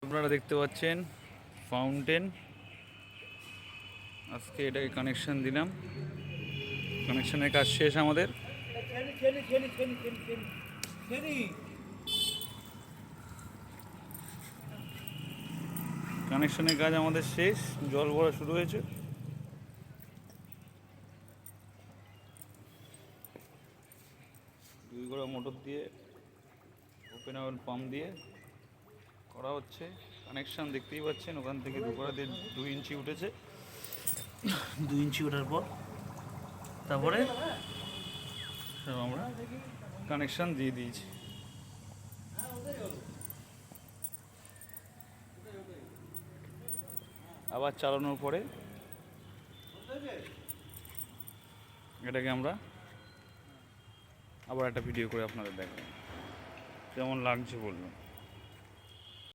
আপনারা দেখতে পাচ্ছেন ফাউন্টেন। আজকে এটাকে কানেকশন দিলাম, কানেকশনের কাজ শেষ আমাদের। কানেকশনের কাজ আমাদের শেষ, জল ভরা শুরু হয়েছে। দুই গোড়া মোটর দিয়ে ওপেন আওয়েল পাম্প দিয়ে করা হচ্ছে কানেকশন। দেখতেই পাচ্ছেন ওখান থেকে দু গোড়া দিয়ে 2 ইঞ্চি উঠেছে। 2 ইঞ্চি ওঠার পর তারপরে সব আমরা কানেকশন দিয়ে দিয়েছি। আবার চালানোর পরে এটাকে আমরা আবার একটা ভিডিও করে আপনাদের দেখাবো কেমন লাগছে বলবেন।